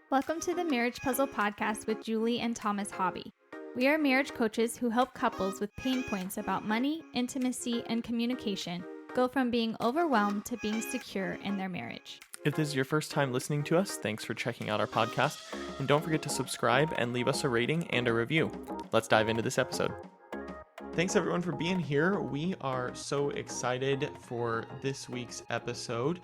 Welcome to the Marriage Puzzle Podcast with Julie and Thomas Hobby. We are marriage coaches who help couples with pain points about money, intimacy, and communication go from being overwhelmed to being secure in their marriage. If this is your first time listening to us, thanks for checking out our podcast. And don't forget to subscribe and leave us a rating and a review. Let's dive into this episode. Thanks everyone for being here. We are so excited for this week's episode.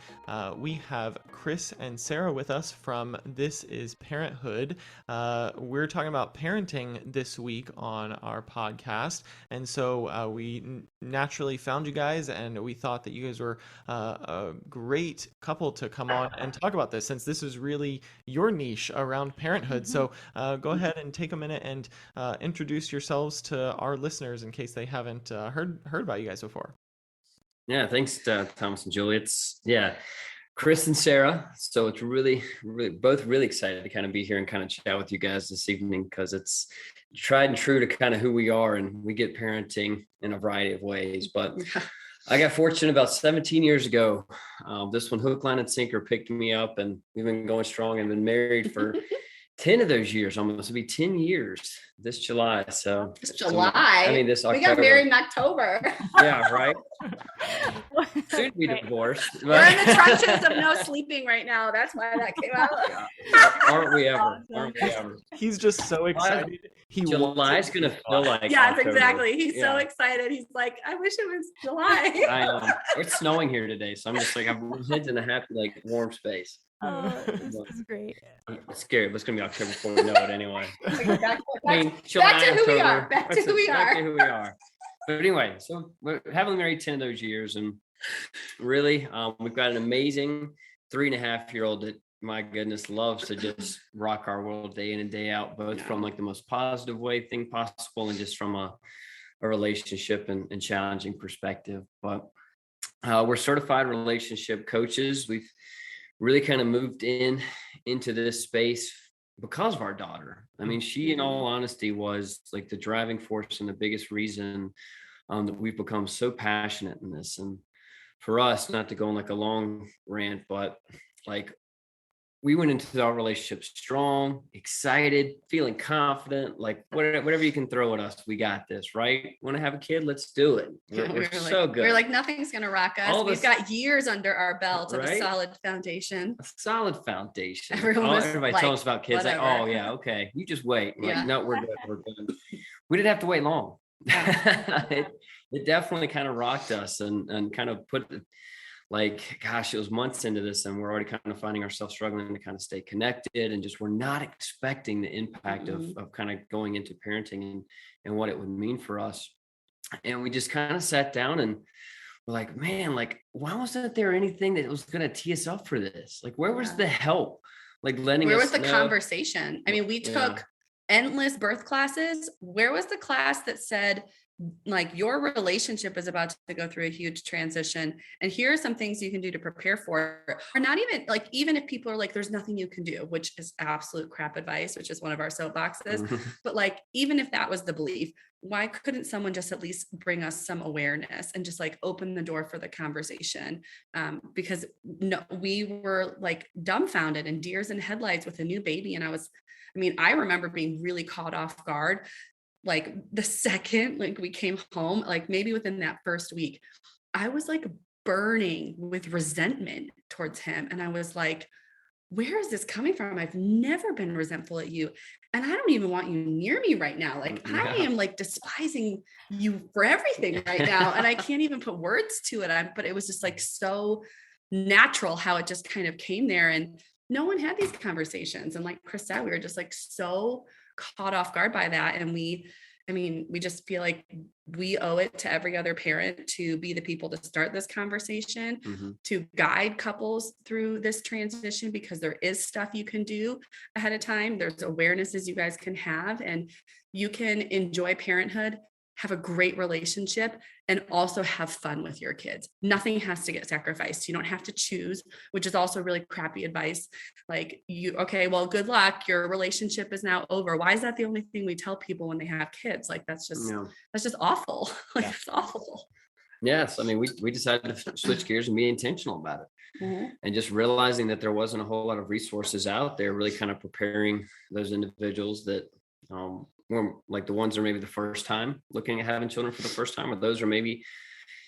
We have Chris and Sarah with us from This Is Parenthood. We're talking about parenting this week on our podcast. And so we naturally found you guys, and we thought that you guys were a great couple to come on and talk about this, since this is really your niche around parenthood. So go ahead and take a minute and introduce yourselves to our listeners in case they haven't heard about you guys before. Yeah, thanks, Thomas and Julie. Chris and Sarah. So it's really both really excited to kind of be here and kind of chat with you guys this evening, because it's tried and true to kind of who we are, and we get parenting in a variety of ways. But I got fortunate about 17 years ago. This one, hook, line, and sinker, picked me up, and we've been going strong and been married for 10 of those years, almost. It'll be 10 years this July. So this July. This October. We got married in October. Yeah, right. Soon to be divorced. We're in the trenches of no sleeping right now. That's why that came out. Aren't we ever? He's just so excited. July's gonna feel like yes, October. Exactly. He's so excited. He's like, I wish it was July. I know. It's snowing here today, so I'm just like, I'm heading in a happy, like, warm space. Oh, this is great. It's scary, but it's gonna be October before we know it anyway. Back to who we are. Back to who we are. But anyway, so we're having married 10 of those years, and really, we've got an amazing 3.5-year-old that, my goodness, loves to just rock our world day in and day out, both from like the most positive thing possible, and just from a relationship and challenging perspective. But we're certified relationship coaches. We've really kind of moved into this space because of our daughter. I mean, she, in all honesty, was like the driving force and the biggest reason that we've become so passionate in this. And for us, not to go on like a long rant, but like, we went into our relationship strong, excited, feeling confident, like whatever you can throw at us, we got this, right? Want to have a kid? Let's do it. We're so good. We're like, nothing's going to rock us. We've got years under our belt of a solid foundation. A solid foundation. Everybody tells us about kids, whatever. like, oh yeah, okay, you just wait. Like, no, we're good. We didn't have to wait long. It definitely kind of rocked us and kind of put like, gosh, it was months into this, and we're already kind of finding ourselves struggling to kind of stay connected, and just we're not expecting the impact of kind of going into parenting and what it would mean for us. And we just kind of sat down and we're like, man, like, why wasn't there anything that was going to tee us up for this? Like, where was the help? Like, letting where us was the know? Conversation? I mean, we took endless birth classes. Where was the class that said, like, your relationship is about to go through a huge transition, and here are some things you can do to prepare for it? Or not even like, even if people are like, there's nothing you can do, which is absolute crap advice, which is one of our soapboxes. But like, even if that was the belief, why couldn't someone just at least bring us some awareness and just like open the door for the conversation? Because we were like dumbfounded and deers in headlights with a new baby. And I remember being really caught off guard. Like the second, like we came home, like maybe within that first week, I was like burning with resentment towards him. And I was like, where is this coming from? I've never been resentful at you. And I don't even want you near me right now. Like, I am like despising you for everything right now. And I can't even put words to it. But it was just like so natural how it just kind of came there. And no one had these conversations. And like Chris said, we were just like so caught off guard by that. And we just feel like we owe it to every other parent to be the people to start this conversation, to guide couples through this transition, because there is stuff you can do ahead of time. There's awarenesses you guys can have, and you can enjoy parenthood, have a great relationship, and also have fun with your kids. Nothing has to get sacrificed. You don't have to choose, which is also really crappy advice. Like, well, good luck. Your relationship is now over. Why is that the only thing we tell people when they have kids? Like, that's just awful. Like, it's awful. Yes. I mean, we decided to switch gears and be intentional about it. And just realizing that there wasn't a whole lot of resources out there, really kind of preparing those individuals that were like the ones that are maybe the first time looking at having children for the first time, or those are maybe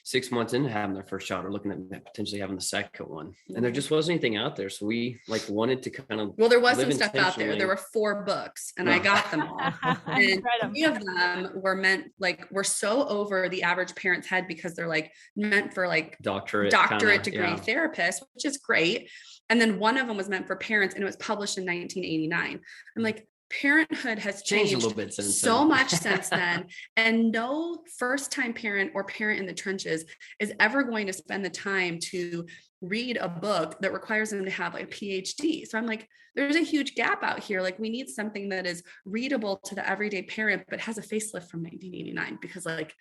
6 months into having their first child or looking at potentially having the second one. And there just wasn't anything out there. So we like wanted to kind of, well, there was some stuff out there. There were 4 books and I got them all. And 3 of them were meant like, we're so over the average parent's head because they're like meant for like doctorate degree therapists, which is great. And then one of them was meant for parents and it was published in 1989. I'm like, parenthood has changed a little bit since so much since then. And no first-time parent or parent in the trenches is ever going to spend the time to read a book that requires them to have like a PhD. So I'm like, there's a huge gap out here. Like we need something that is readable to the everyday parent, but has a facelift from 1989 because like,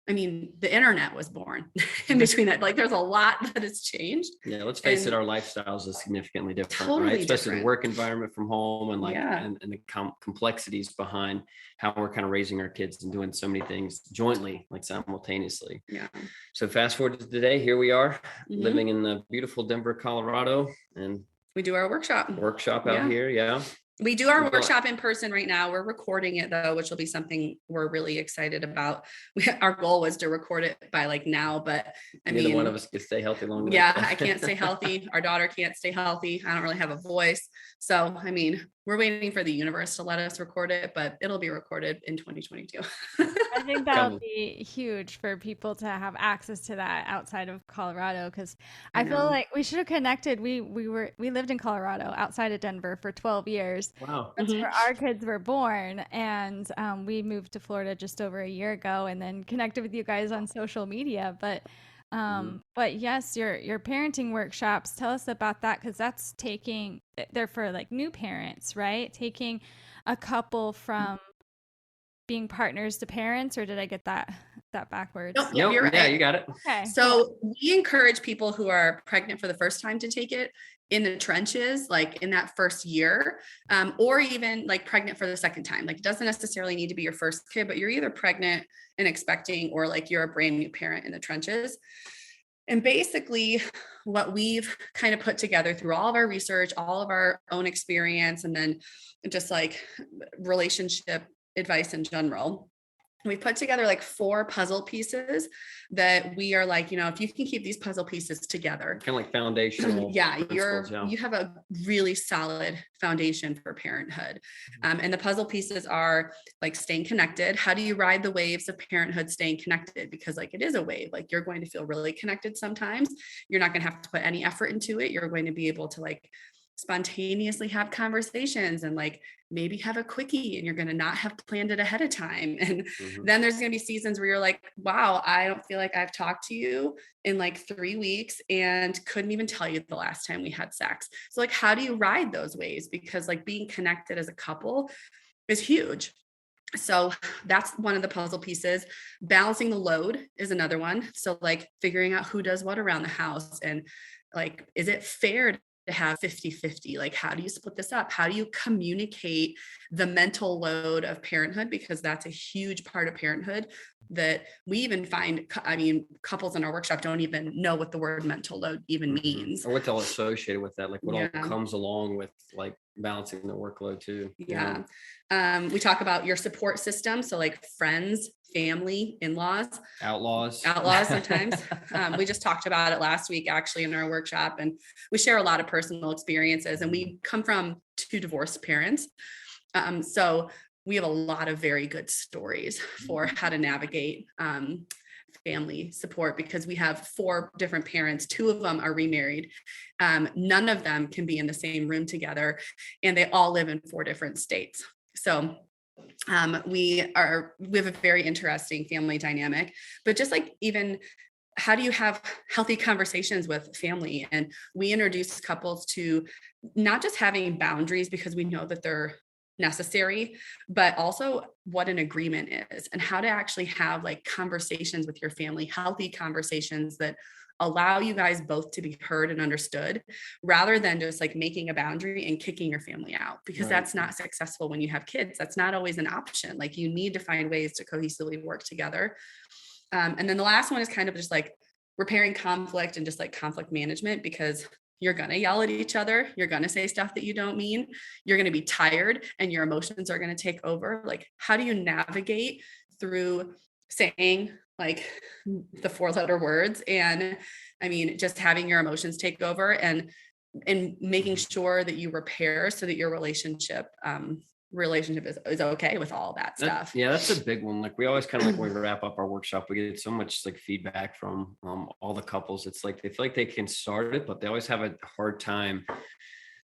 I mean, the internet was born in between that. Like there's a lot that has changed. Yeah, let's face it, our lifestyles is significantly different, totally right? Especially different. the work environment from home and like Yeah. and the complexities behind how we're kind of raising our kids and doing so many things jointly, like simultaneously. Yeah. So fast forward to today, here we are Mhm. living in the beautiful Denver, Colorado, and We do our workshop. out here. Yeah. We do our We've got- workshop in person right now. We're recording it though, which will be something we're really excited about. Our goal was to record it by like now, but I Neither mean, one of us could stay healthy long enough. yeah, I can't stay healthy. Our daughter can't stay healthy. I don't really have a voice. So, I mean, we're waiting for the universe to let us record it, but it'll be recorded in 2022. I think that'll be huge for people to have access to that outside of Colorado because I feel like we should have connected. We lived in Colorado outside of Denver for 12 years. Wow. That's where our kids were born, and we moved to Florida just over a year ago, and then connected with you guys on social media. But yes, your parenting workshops. Tell us about that because that's they're for like new parents, right? Taking a couple from being partners to parents, or did I get that backwards? Nope, Nope, you're right. yeah, you got it. Okay. So we encourage people who are pregnant for the first time to take it in the trenches, like in that first year, or even like pregnant for the second time. Like it doesn't necessarily need to be your first kid, but you're either pregnant and expecting, or like you're a brand new parent in the trenches. And basically what we've kind of put together through all of our research, all of our own experience, and then just like relationship advice in general, we put together like 4 puzzle pieces that we are like, if you can keep these puzzle pieces together, Kind of like foundational. you have a really solid foundation for parenthood. And the puzzle pieces are like staying connected. How do you ride the waves of parenthood, staying connected? Because like it is a wave, like you're going to feel really connected sometimes. You're not going to have to put any effort into it. You're going to be able to like spontaneously have conversations and like maybe have a quickie, and you're going to not have planned it ahead of time. And then there's going to be seasons where you're like, wow, I don't feel like I've talked to you in like 3 weeks and couldn't even tell you the last time we had sex. So like, how do you ride those waves? Because like being connected as a couple is huge. So that's one of the puzzle pieces. Balancing the load is another one. So like figuring out who does what around the house, and like, is it fair to have 50-50? Like, how do you split this up? How do you communicate the mental load of parenthood? Because that's a huge part of parenthood that we even find, couples in our workshop don't even know what the word mental load even means. Or what's all associated with that, like what all comes along with like balancing the workload too. Yeah. We talk about your support system. So like friends, family, in-laws, outlaws sometimes. We just talked about it last week, actually, in our workshop, and we share a lot of personal experiences, and we come from 2 divorced parents. So we have a lot of very good stories for how to navigate family support, because we have 4 different parents. 2 of them are remarried. None of them can be in the same room together, and they all live in 4 different states. So we have a very interesting family dynamic, but just like even how do you have healthy conversations with family? And we introduce couples to not just having boundaries because we know that they're necessary, but also what an agreement is and how to actually have like conversations with your family, healthy conversations that allow you guys both to be heard and understood, rather than just like making a boundary and kicking your family out, because that's not successful when you have kids. That's not always an option. Like you need to find ways to cohesively work together. And then the last one is kind of just like repairing conflict and just like conflict management, because you're going to yell at each other. You're going to say stuff that you don't mean. You're going to be tired and your emotions are going to take over. Like, how do you navigate through saying like the 4-letter words? And I mean, just having your emotions take over and making sure that you repair so that your relationship is okay with all that stuff. Yeah, that's a big one. Like we always kind of like when we wrap up our workshop, we get so much like feedback from all the couples. It's like they feel like they can start it, but they always have a hard time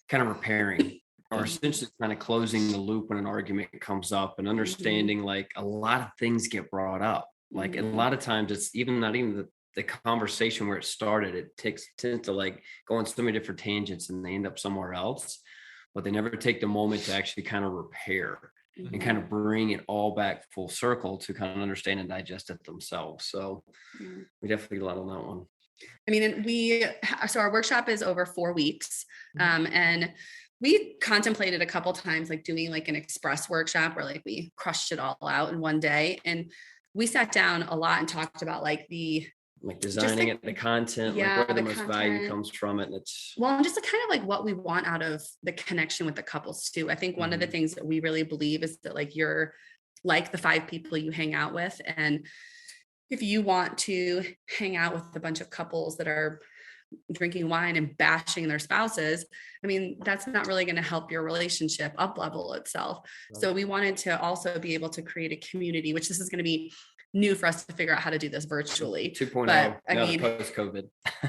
kind of repairing or essentially kind of closing the loop when an argument comes up, and understanding like a lot of things get brought up. Like a lot of times it's not even the conversation where it started. It tends to like go on so many different tangents and they end up somewhere else, but they never take the moment to actually kind of repair and kind of bring it all back full circle to kind of understand and digest it themselves. So we definitely get a lot on that one. I mean, so our workshop is over 4 weeks. And we contemplated a couple times like doing like an express workshop where like we crushed it all out in one day. And we sat down a lot and talked about like designing it, the content, like where the most value comes from it. And and just kind of like what we want out of the connection with the couples too. I think one of the things that we really believe is that like you're like the 5 people you hang out with. And if you want to hang out with a bunch of couples that are drinking wine and bashing their spouses, I mean, that's not really going to help your relationship up level itself. Right. So we wanted to also be able to create a community, which this is going to be new for us to figure out how to do this virtually 2.0. But I mean, post-COVID.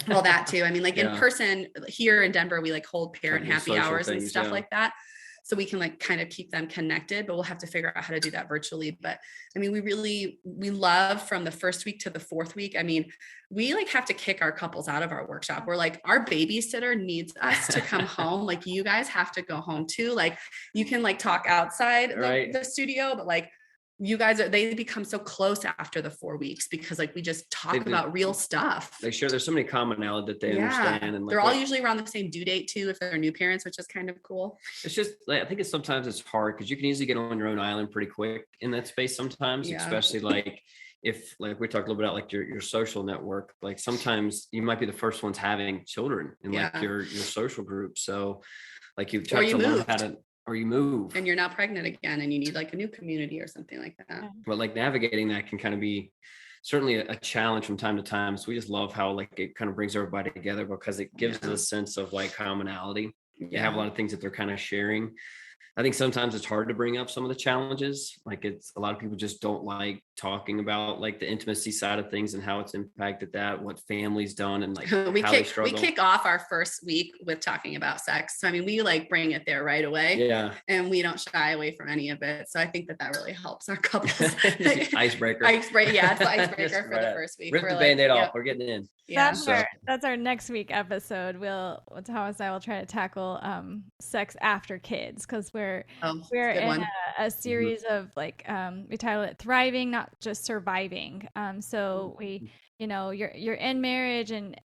Well, that too. I mean, like in person here in Denver, we like hold parent happy hours and stuff like that. So we can like kind of keep them connected, but we'll have to figure out how to do that virtually. But I mean, we love from the first week to the 4th week. I mean, we like have to kick our couples out of our workshop. We're like, our babysitter needs us to come home. Like you guys have to go home too. Like you can like talk outside the studio, but like you guys they become so close after the 4 weeks because like we just talk about real stuff. They share, there's so many commonality that they understand, and like, they're all usually around the same due date too if they're new parents, which is kind of cool. It's just like, I think it's sometimes it's hard because you can easily get on your own island pretty quick in that space sometimes, especially like if like we talked a little bit about like your social network, like sometimes you might be the first ones having children in like your social group, so like you have to learn how to, or you move and you're now pregnant again and you need like a new community or something like that. But like navigating that can kind of be certainly a challenge from time to time. So we just love how like it kind of brings everybody together because it gives us a sense of like commonality. You have a lot of things that they're kind of sharing. I think sometimes it's hard to bring up some of the challenges. Like it's a lot of people just don't like talking about like the intimacy side of things and how it's impacted that, what family's done, and like we kick off our first week with talking about sex. So I mean, we like bring it there right away. And we don't shy away from any of it. So I think that really helps our couples. Icebreaker. Yeah, it's the icebreaker for the first week. Rip the Band-Aid off. We're getting in. Yeah. That's our next week episode. Thomas and I will try to tackle sex after kids, because we're in a series of like we title it Thriving, Not Just Surviving. So we, you're in marriage and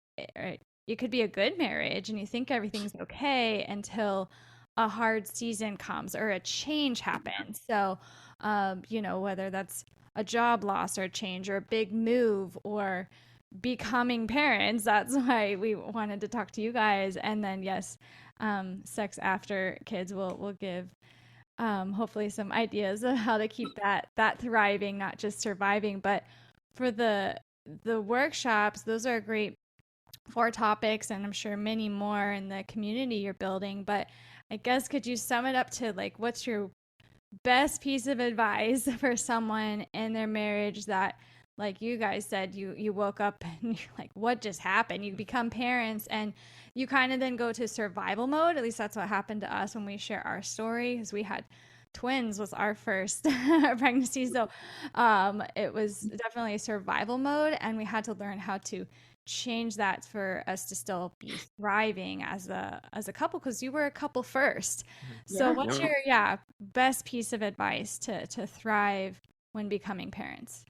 you could be a good marriage and you think everything's okay until a hard season comes or a change happens. So whether that's a job loss or a change or a big move or becoming parents. That's why we wanted to talk to you guys. And then sex after kids will give hopefully some ideas of how to keep that thriving, not just surviving. But for the workshops, those are great 4 topics, and I'm sure many more in the community you're building. But I guess, could you sum it up to like, what's your best piece of advice for someone in their marriage that, like you guys said, you woke up and you're like, what just happened? You become parents and you kind of then go to survival mode. At least that's what happened to us when we share our story, because we had twins was our first pregnancy. So it was definitely a survival mode, and we had to learn how to change that for us to still be thriving as a couple, because you were a couple first. So what's your best piece of advice to thrive when becoming parents?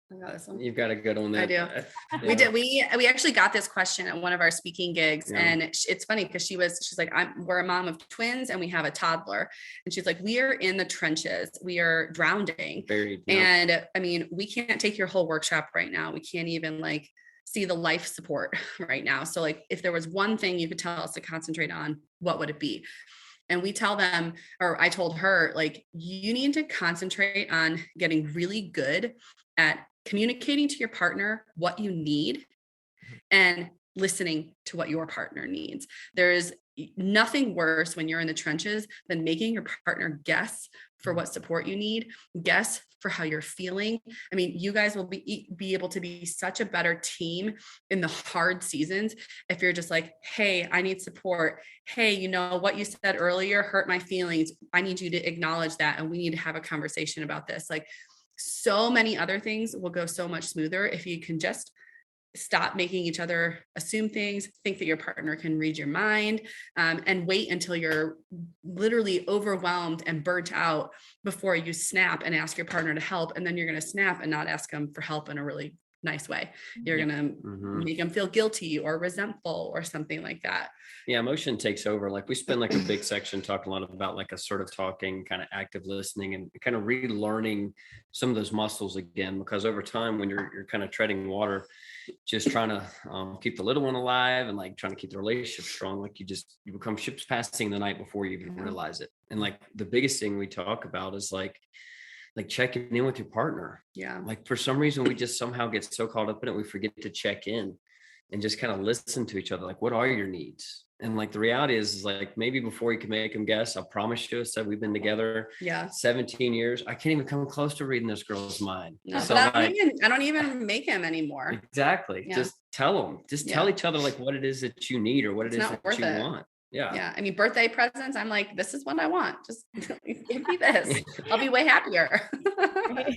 I got this one. You've got a good one there. I do. We did. We actually got this question at one of our speaking gigs, and it's funny because she's like, we're a mom of twins and we have a toddler, and she's like, we are in the trenches, we are drowning. Buried. And I mean, we can't take your whole workshop right now. We can't even like see the life support right now. So like, if there was one thing you could tell us to concentrate on, what would it be? And we tell them, or I told her, like, you need to concentrate on getting really good at communicating to your partner what you need and listening to what your partner needs. There is nothing worse when you're in the trenches than making your partner guess for what support you need, guess for how you're feeling. I mean, you guys will be able to be such a better team in the hard seasons if you're just like, hey, I need support. Hey, you know what you said earlier hurt my feelings. I need you to acknowledge that, and we need to have a conversation about this. Like, so many other things will go so much smoother if you can just stop making each other assume things, think that your partner can read your mind, and wait until you're literally overwhelmed and burnt out before you snap and ask your partner to help. And then you're going to snap and not ask them for help in a really nice way. You're going to make them feel guilty or resentful or something like that. Yeah, emotion takes over. Like, we spend like a big section talking a lot about like assertive talking, kind of active listening, and kind of relearning some of those muscles again, because over time when you're kind of treading water, just trying to keep the little one alive and like trying to keep the relationship strong, like you become ships passing the night before you even realize it. And like the biggest thing we talk about is like checking in with your partner. Yeah. Like, for some reason, we just somehow get so caught up in it, we forget to check in and just kind of listen to each other. Like, what are your needs? And like, the reality is like, maybe before you can make them guess, I promise you, I said, we've been together 17 years. I can't even come close to reading this girl's mind. No, so but I don't even make him anymore. Exactly. Yeah. Just tell them, tell each other like what it is that you need or what it is that you want. Yeah. Yeah. I mean, birthday presents, I'm like, this is what I want. Just give me this. I'll be way happier.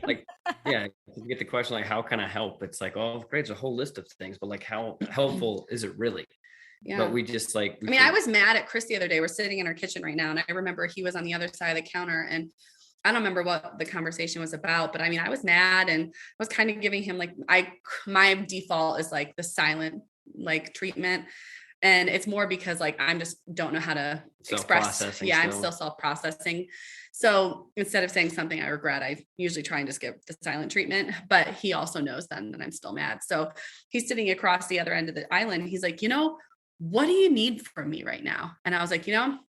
Like, yeah, you get the question, like, how can I help? It's like, oh, great, there's a whole list of things, but like, how helpful is it really? Yeah. But we just like, I was mad at Chris the other day. We're sitting in our kitchen right now, and I remember he was on the other side of the counter, and I don't remember what the conversation was about, but I mean, I was mad and I was kind of giving him like, my default is like the silent like treatment. And it's more because like, I'm just don't know how to express. Yeah. I'm still self-processing. So instead of saying something I regret, I usually try and just give the silent treatment, but he also knows then that I'm still mad. So he's sitting across the other end of the island. He's like, what do you need from me right now? And I was like,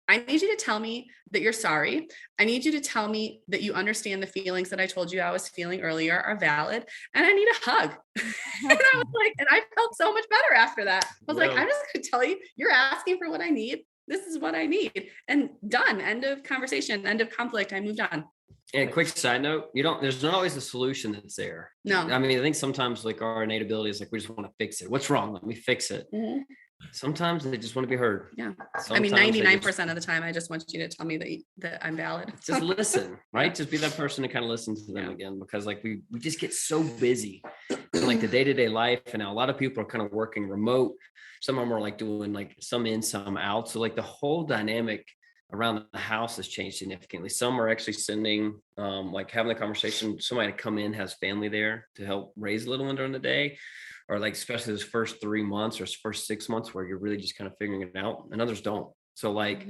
I need you to tell me that you're sorry. I need you to tell me that you understand the feelings that I told you I was feeling earlier are valid. And I need a hug. And I was like, and I felt so much better after that. I was like, I'm just going to tell you, you're asking for what I need. This is what I need. And done. End of conversation, end of conflict. I moved on. And a quick side note, there's not always a solution that's there. No. I mean, I think sometimes like our innate ability is like, we just want to fix it. What's wrong? Let me fix it. Mm-hmm. Sometimes they just want to be heard. Yeah. Sometimes 99% of the time, I just want you to tell me that I'm valid. Just listen, right? Just be that person to kind of listen to them again, because like we just get so busy in like the day-to-day life. And now a lot of people are kind of working remote. Some of them are like doing like some in, some out. So like the whole dynamic around the house has changed significantly. Some are actually sending, like having the conversation, somebody to come in, has family there to help raise a little one during the day. Or like, especially those first 3 months or first 6 months where you're really just kind of figuring it out, and others don't. So like,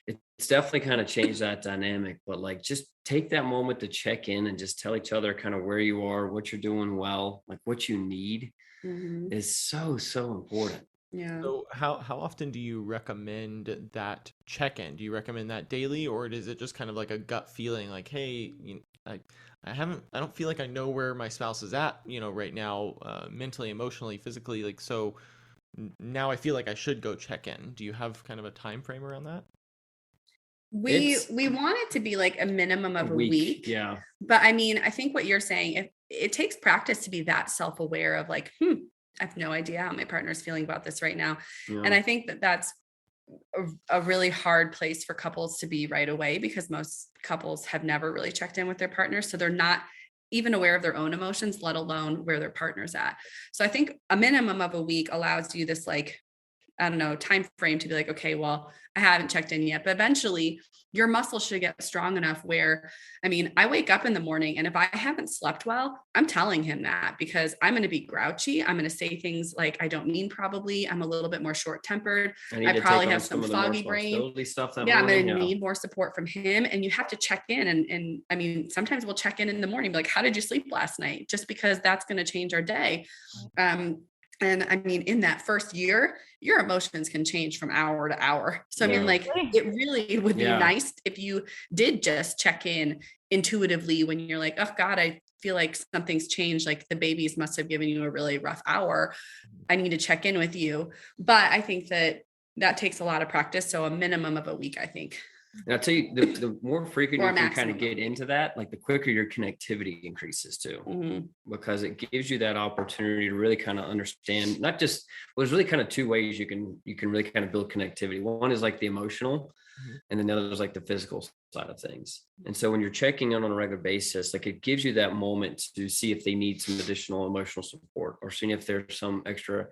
it's definitely kind of changed that dynamic, but like, just take that moment to check in and just tell each other kind of where you are, what you're doing well, like what you need is so, so important. Yeah. So how often do you recommend that check-in? Do you recommend that daily, or is it just kind of like a gut feeling like, hey, I don't feel like I know where my spouse is at, right now, mentally, emotionally, physically, like, so now I feel like I should go check in. Do you have kind of a time frame around that? We want it to be like a minimum of a week. Yeah. But I mean, I think what you're saying, it takes practice to be that self-aware of like, I have no idea how my partner is feeling about this right now. Yeah. And I think that that's a really hard place for couples to be right away, because most couples have never really checked in with their partners. So they're not even aware of their own emotions, let alone where their partner's at. So I think a minimum of a week allows you this like I don't know, time frame to be like, okay, well, I haven't checked in yet, but eventually your muscles should get strong enough where, I mean, I wake up in the morning and if I haven't slept well, I'm telling him that because I'm going to be grouchy. I'm going to say things like I don't mean probably. I'm a little bit more short tempered. I probably have some foggy brain. Stuff I'm going to need more support from him. And you have to check in. And I mean, sometimes we'll check in the morning, like, how did you sleep last night? Just because that's going to change our day. And I mean, in that first year, your emotions can change from hour to hour. So, I mean, like, it really would be nice if you did just check in intuitively when you're like, oh God, I feel like something's changed. Like the babies must have given you a really rough hour. I need to check in with you. But I think that takes a lot of practice. So a minimum of a week, I think. And I'll tell you, the more frequent you can kind of get into that, like the quicker your connectivity increases too, because it gives you that opportunity to really kind of understand, not just, well, there's really kind of two ways you can really kind of build connectivity. One is like the emotional, and then the other is like the physical side of things. And so when you're checking in on a regular basis, like it gives you that moment to see if they need some additional emotional support or seeing if there's some extra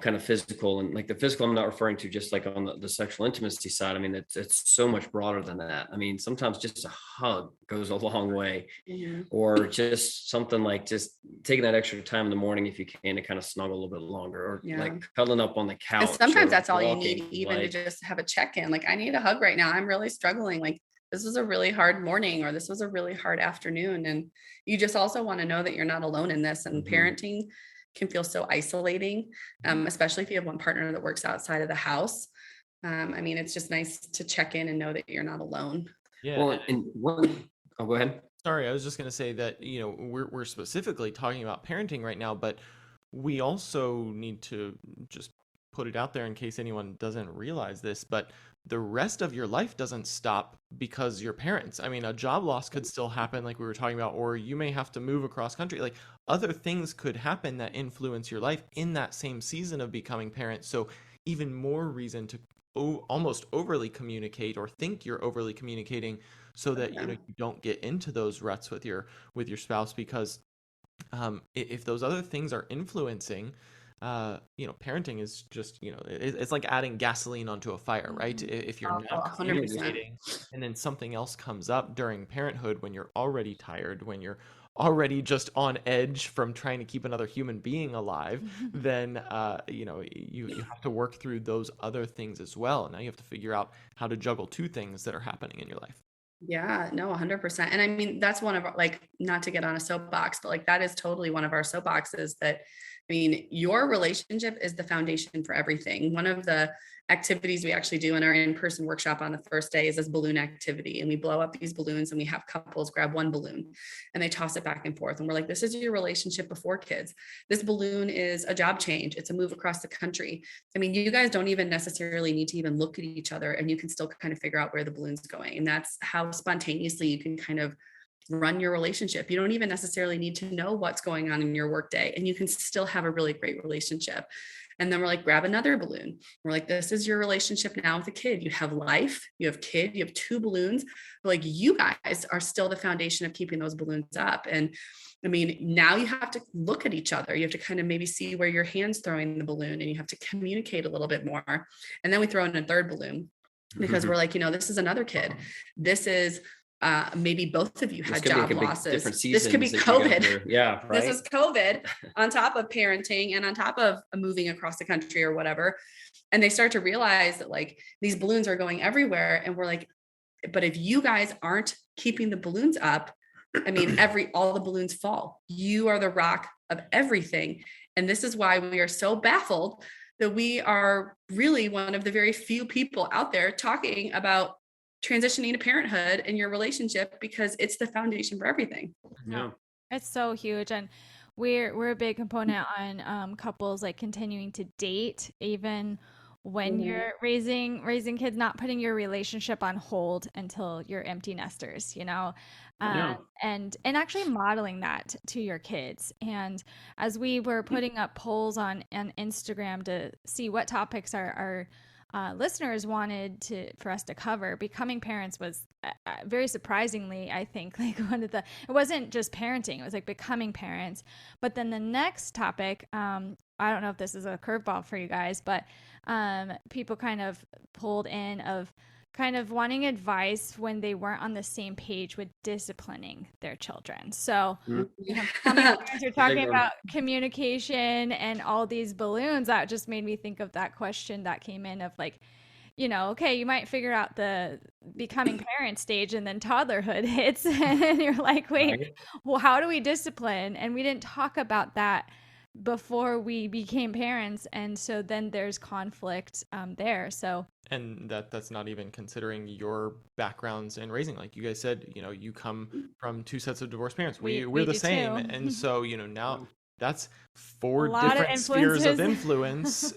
kind of physical. And like the physical, I'm not referring to just like on the sexual intimacy side. I mean, it's so much broader than that. I mean, sometimes just a hug goes a long way, or just something like just taking that extra time in the morning, if you can, to kind of snuggle a little bit longer, or like cuddling up on the couch. And sometimes that's all you need, even to just have a check-in. Like, I need a hug right now. I'm really struggling. Like, this was a really hard morning, or this was a really hard afternoon. And you just also want to know that you're not alone in this. And parenting can feel so isolating, especially if you have one partner that works outside of the house. I mean, it's just nice to check in and know that you're not alone. Yeah. Well, and go ahead. Sorry, I was just going to say that, you know, we're specifically talking about parenting right now, but we also need to just put it out there in case anyone doesn't realize this, but the rest of your life doesn't stop because you're parents. I mean, a job loss could still happen, like we were talking about, or you may have to move across country. Like, other things could happen that influence your life in that same season of becoming parents. So even more reason to almost overly communicate, or think you're overly communicating, so that you know you don't get into those ruts with your spouse, because if those other things are influencing, you know, parenting is just, you know, it's like adding gasoline onto a fire, right? If you're not communicating, and then something else comes up during parenthood when you're already tired, when you're already just on edge from trying to keep another human being alive, then you know, you have to work through those other things as well. Now you have to figure out how to juggle two things that are happening in your life. Yeah, no, 100%. And I mean, that's one of our, like, not to get on a soapbox, but like, that is totally one of our soapboxes, that, I mean, your relationship is the foundation for everything. One of the activities we actually do in our in-person workshop on the first day is this balloon activity. And we blow up these balloons, and we have couples grab one balloon and they toss it back and forth. And we're like, this is your relationship before kids. This balloon is a job change. It's a move across the country. I mean, you guys don't even necessarily need to even look at each other, and you can still kind of figure out where the balloon's going. And that's how spontaneously you can kind of run your relationship. You don't even necessarily need to know what's going on in your workday, and you can still have a really great relationship. And then we're like, grab another balloon. We're like, this is your relationship now with a kid. You have life, you have kid, you have two balloons. But like, you guys are still the foundation of keeping those balloons up. And I mean, now you have to look at each other. You have to kind of maybe see where your hand's throwing the balloon, and you have to communicate a little bit more. And then we throw in a third balloon, because we're like, you know, this is another kid. This is maybe both of you had job losses. This could be COVID. Yeah, right. This is COVID on top of parenting and on top of moving across the country or whatever. And they start to realize that like these balloons are going everywhere. And we're like, but if you guys aren't keeping the balloons up, I mean, all the balloons fall. You are the rock of everything. And this is why we are so baffled that we are really one of the very few people out there talking about transitioning to parenthood and your relationship, because it's the foundation for everything. Yeah. It's so huge. And we're a big component on couples like continuing to date, even when you're raising kids, not putting your relationship on hold until you're empty nesters, you know, and actually modeling that to your kids. And as we were putting up polls on Instagram to see what topics are listeners wanted for us to cover. Becoming parents was very surprisingly, I think, like it wasn't just parenting, it was like becoming parents. But then the next topic, I don't know if this is a curveball for you guys, but people kind of pulled in of kind of wanting advice when they weren't on the same page with disciplining their children. So parents are talking about communication and all these balloons. That just made me think of that question that came in of like, okay, you might figure out the becoming parent stage and then toddlerhood hits and you're like, wait, well, how do we discipline? And we didn't talk about that before we became parents, and so then there's conflict there. So, and that's not even considering your backgrounds in raising. Like you guys said, you come from two sets of divorced parents. We're the same, and so now that's 4 different spheres of influence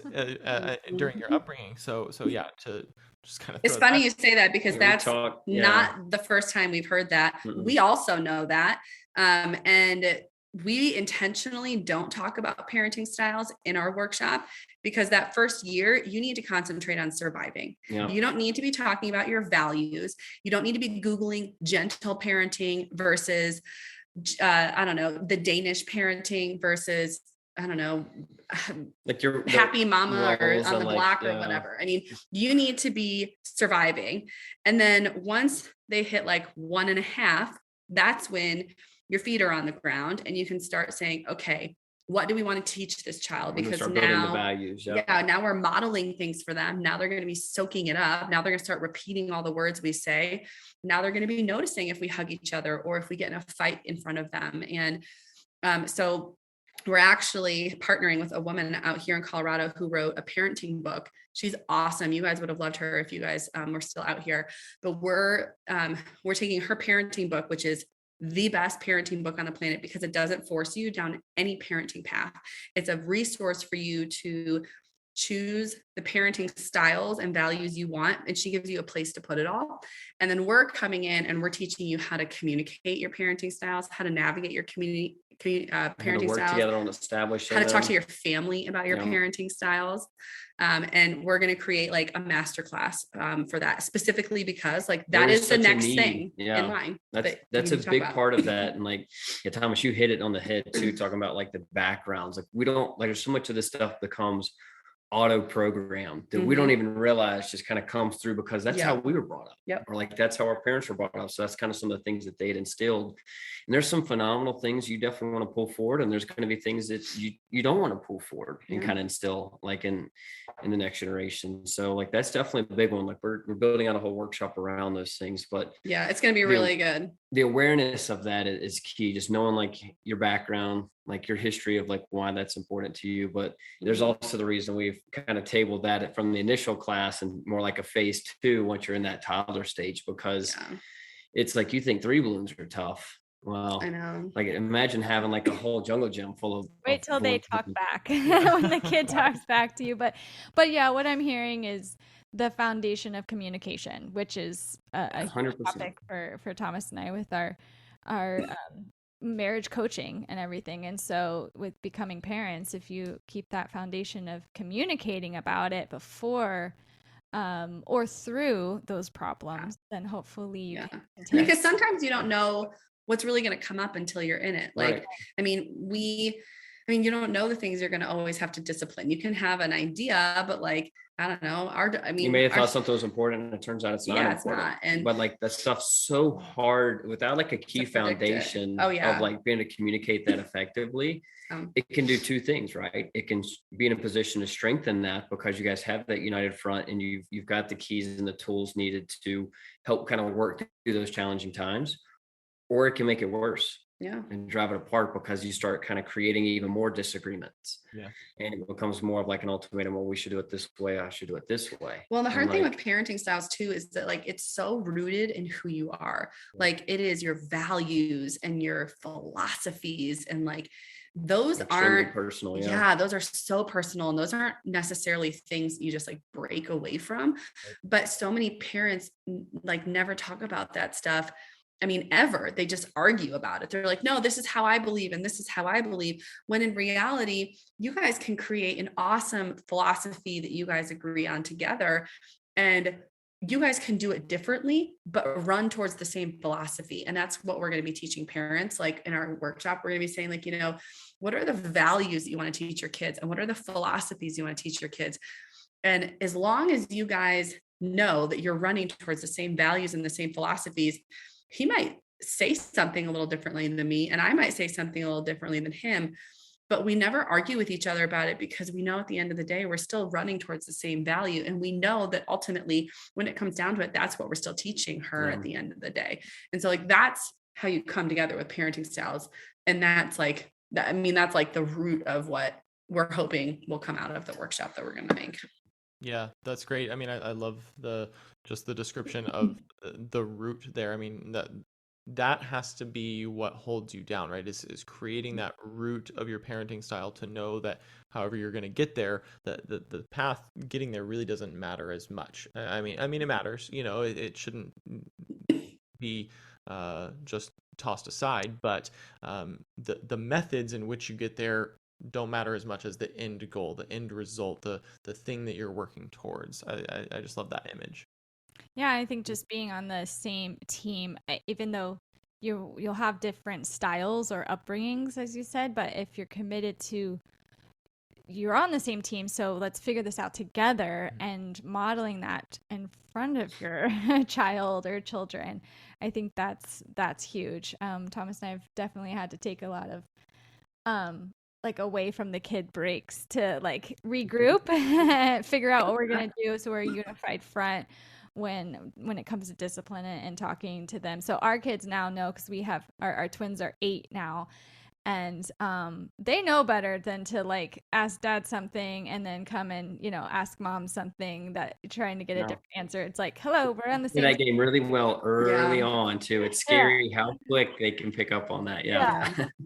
during your upbringing. So yeah, to just kind of. It's funny you say that because that's not the first time we've heard that. Mm-mm. We also know that, and we intentionally don't talk about parenting styles in our workshop because that first year you need to concentrate on surviving. Yeah. You don't need to be talking about your values. You don't need to be Googling gentle parenting versus, the Danish parenting versus, like your happy mama or on the block or whatever. I mean, you need to be surviving. And then once they hit like 1.5, that's when your feet are on the ground and you can start saying, okay, what do we want to teach this child? Because now, the values, now we're modeling things for them. Now they're going to be soaking it up. Now they're going to start repeating all the words we say. Now they're going to be noticing if we hug each other or if we get in a fight in front of them. And so we're actually partnering with a woman out here in Colorado who wrote a parenting book. She's awesome. You guys would have loved her if you guys were still out here, but we're taking her parenting book, which is the best parenting book on the planet because it doesn't force you down any parenting path. It's a resource for you to choose the parenting styles and values you want. And she gives you a place to put it all. And then we're coming in and we're teaching you how to communicate your parenting styles, how to navigate your parenting styles, together on establishing how to talk to your family about your parenting styles. And we're going to create like a masterclass for that specifically because like that is the next thing in line. That's a big part of that. And like, Thomas, you hit it on the head too, talking about like the backgrounds. Like we don't like, there's so much of this stuff becomes auto programmed that we don't even realize just kind of comes through because that's how we were brought up. Yep. Or like that's how our parents were brought up. So that's kind of some of the things that they'd instilled. And there's some phenomenal things you definitely want to pull forward. And there's going to be things that you don't want to pull forward and kind of instill like in the next generation. So like that's definitely a big one. Like we're building out a whole workshop around those things. But yeah, it's going to be really good. The awareness of that is key. Just knowing like your background, like your history of like why that's important to you. But there's also the reason we've kind of tabled that from the initial class and more like a phase 2 once you're in that toddler stage, because it's like, you think 3 balloons are tough. Well, I know. Like imagine having like a whole jungle gym full of. Wait till they talk back when the kid talks back to you. But yeah, what I'm hearing is the foundation of communication, which is a huge topic for Thomas and I with our marriage coaching and everything. And so with becoming parents, if you keep that foundation of communicating about it before or through those problems, then hopefully you can continue. Because sometimes you don't know what's really going to come up until you're in it. Like, I mean, you don't know the things you're going to always have to discipline. You can have an idea, but like, I don't know. You may have thought something was important and it turns out it's not important. It's not. But like that stuff's so hard without like a key foundation of like being able to communicate that effectively. It can do 2 things, right? It can be in a position to strengthen that because you guys have that united front and you've got the keys and the tools needed to help kind of work through those challenging times, or it can make it worse. And drive it apart because you start kind of creating even more disagreements. And it becomes more of like an ultimatum. Well, we should do it this way. I should do it this way. Well, and the hard thing with parenting styles too, is that like, it's so rooted in who you are. Like it is your values and your philosophies. And like, those aren't personal. Those are so personal. And those aren't necessarily things you just like break away from. But so many parents like never talk about that stuff. I mean, ever. They just argue about it. They're like, no, this is how I believe. And this is how I believe. When in reality, you guys can create an awesome philosophy that you guys agree on together. And you guys can do it differently, but run towards the same philosophy. And that's what we're going to be teaching parents. Like in our workshop, we're going to be saying like, what are the values that you want to teach your kids? And what are the philosophies you want to teach your kids? And as long as you guys know that you're running towards the same values and the same philosophies, he might say something a little differently than me, and I might say something a little differently than him, but we never argue with each other about it because we know at the end of the day, we're still running towards the same value. And we know that ultimately, when it comes down to it, that's what we're still teaching her at the end of the day. And so like, that's how you come together with parenting styles. And that's like, that's like the root of what we're hoping will come out of the workshop that we're going to make. Yeah, that's great. I mean, I love the description of the root there. I mean, that has to be what holds you down, right? Is creating that root of your parenting style to know that however you're going to get there, the path getting there really doesn't matter as much. I mean, it matters, it shouldn't be just tossed aside, but the methods in which you get there don't matter as much as the end goal, the end result, the thing that you're working towards. I just love that image. Yeah, I think just being on the same team, even though you'll have different styles or upbringings, as you said, but if you're committed to, you're on the same team, so let's figure this out together, and modeling that in front of your child or children, I think that's huge. Thomas and I have definitely had to take a lot of like away from the kid breaks to like regroup, figure out what we're gonna do, so we're a unified front when it comes to discipline and talking to them. So our kids now know, because we have our twins are 8 now, and they know better than to like ask dad something and then come and ask mom something, that trying to get a different answer. It's like, hello, we're on the same that game really well early on too. It's scary how quick they can pick up on that.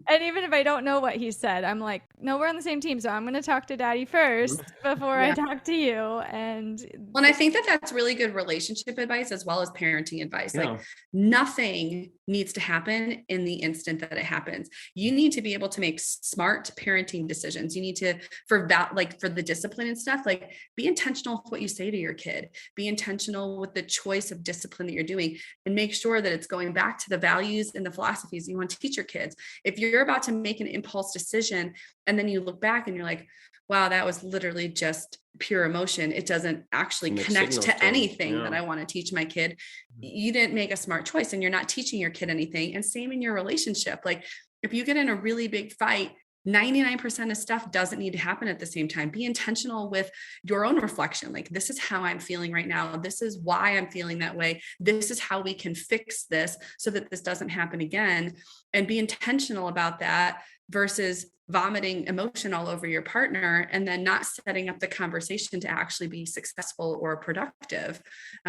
And even if I don't know what he said, I'm like, no, we're on the same team, so I'm going to talk to daddy first before I talk to you. And I think that's really good relationship advice as well as parenting advice. Like nothing needs to happen in the instant that it happens. You need to be able to make smart parenting decisions. You need to, for the discipline and stuff, like be intentional with what you say to your kid, be intentional with the choice of discipline that you're doing, and make sure that it's going back to the values and the philosophies you want to teach your kids. If you're about to make an impulse decision and then you look back and you're like, wow, that was literally just pure emotion, it doesn't actually connect to anything that I want to teach my kid, you didn't make a smart choice, and you're not teaching your kid anything. And same in your relationship. Like if you get in a really big fight, 99% of stuff doesn't need to happen at the same time. Be intentional with your own reflection. Like, this is how I'm feeling right now. This is why I'm feeling that way. This is how we can fix this so that this doesn't happen again. And be intentional about that versus vomiting emotion all over your partner and then not setting up the conversation to actually be successful or productive.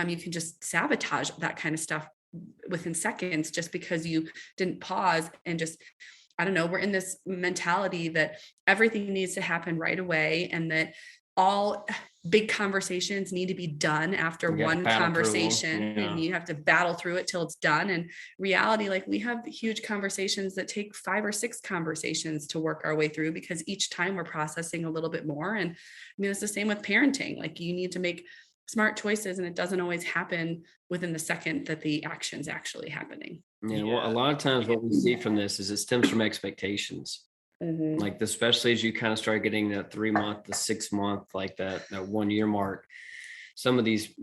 You can just sabotage that kind of stuff within seconds just because you didn't pause and just, I don't know, we're in this mentality that everything needs to happen right away and that all big conversations need to be done after one conversation and you have to battle through it till it's done. And reality, like we have huge conversations that take 5 or 6 conversations to work our way through because each time we're processing a little bit more. And I mean, it's the same with parenting. Like you need to make smart choices and it doesn't always happen within the second that the action's actually happening. Well, a lot of times what we see from this is it stems from expectations. Like especially as you kind of start getting that 3 month, the 6 month, like that 1 year mark, some of these,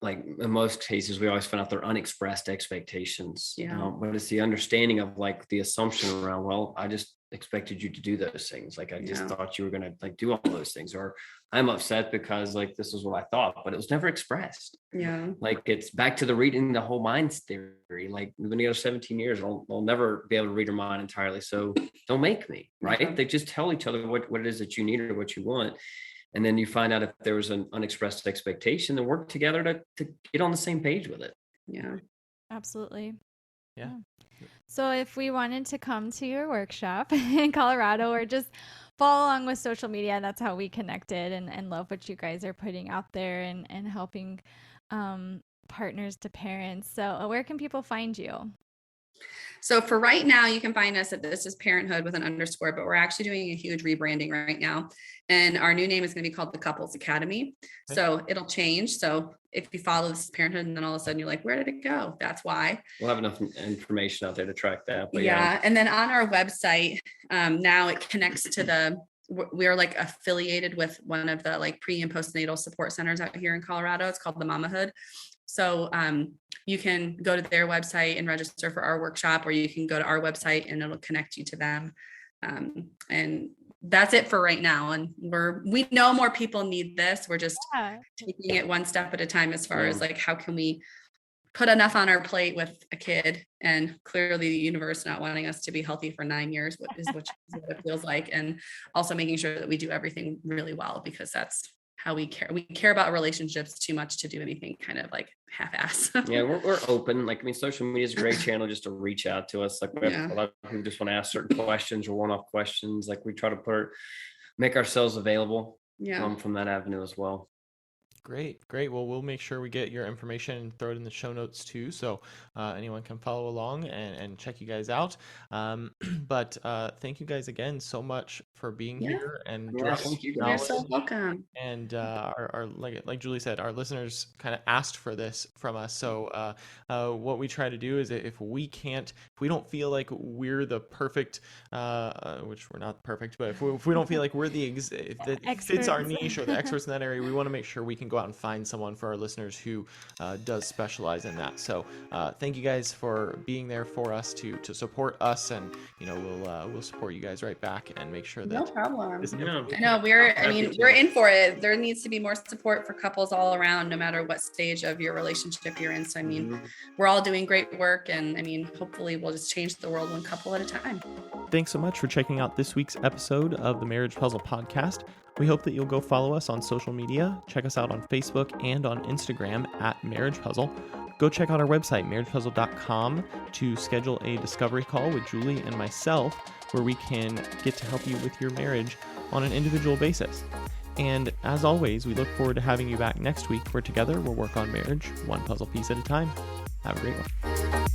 like in most cases, we always find out they're unexpressed expectations. But it's the understanding of like the assumption around, well, I just expected you to do those things. Like I just thought you were going to like do all those things, or I'm upset because like this is what I thought, but it was never expressed. Like it's back to the reading the whole mind's theory. Like we've been together 17 years. I'll never be able to read her mind entirely. So don't make me, right? They just tell each other what it is that you need or what you want. And then you find out if there was an unexpressed expectation, then work together to get on the same page with it. Absolutely. Yeah. So if we wanted to come to your workshop in Colorado or just follow along with social media, that's how we connected, and love what you guys are putting out there and helping Partners to Parents. So where can people find you? So for right now, you can find us at This Is Parenthood with an underscore, but we're actually doing a huge rebranding right now. And our new name is going to be called the Couples Academy. Okay. So it'll change. So if you follow This Is Parenthood and then all of a sudden you're like, where did it go? That's why. We'll have enough information out there to track that. But yeah. And then on our website, now it connects to we're like affiliated with one of the like pre and postnatal support centers out here in Colorado. It's called the Mamahood. So you can go to their website and register for our workshop, or you can go to our website and it'll connect you to them. And that's it for right now. And we know more people need this. We're just taking it one step at a time as far as like, how can we put enough on our plate with a kid, and clearly the universe not wanting us to be healthy for 9 years, which is what it feels like. And also making sure that we do everything really well, because that's how we care. We care about relationships too much to do anything kind of like half-ass. Yeah, we're open. Like, I mean, social media is a great channel just to reach out to us. Like, we have a lot of people just want to ask certain questions or one-off questions. Like, we try to make ourselves available from that avenue as well. Great. Well, we'll make sure we get your information and throw it in the show notes too, so anyone can follow along and check you guys out. But thank you guys again so much for being here, and thank you You're guys. so welcome. And our like Julie said, our listeners kind of asked for this from us. So what we try to do is, if we don't feel like we're the perfect, which we're not perfect, but if we don't feel like we're if it fits our niche or the experts in that area, we want to make sure we can go out and find someone for our listeners who does specialize in that. So thank you guys for being there for us to support us, and we'll support you guys right back and make sure that no problem. Yeah. No, we're in for it. There needs to be more support for couples all around, no matter what stage of your relationship you're in. So I mean, we're all doing great work, and I mean, hopefully we'll just change the world one couple at a time. Thanks so much for checking out this week's episode of the Marriage Puzzle Podcast. We hope that you'll go follow us on social media. Check us out on Facebook and on Instagram at Marriage Puzzle. Go check out our website, marriagepuzzle.com, to schedule a discovery call with Julie and myself, where we can get to help you with your marriage on an individual basis. And as always, we look forward to having you back next week, where together we'll work on marriage one puzzle piece at a time. Have a great one.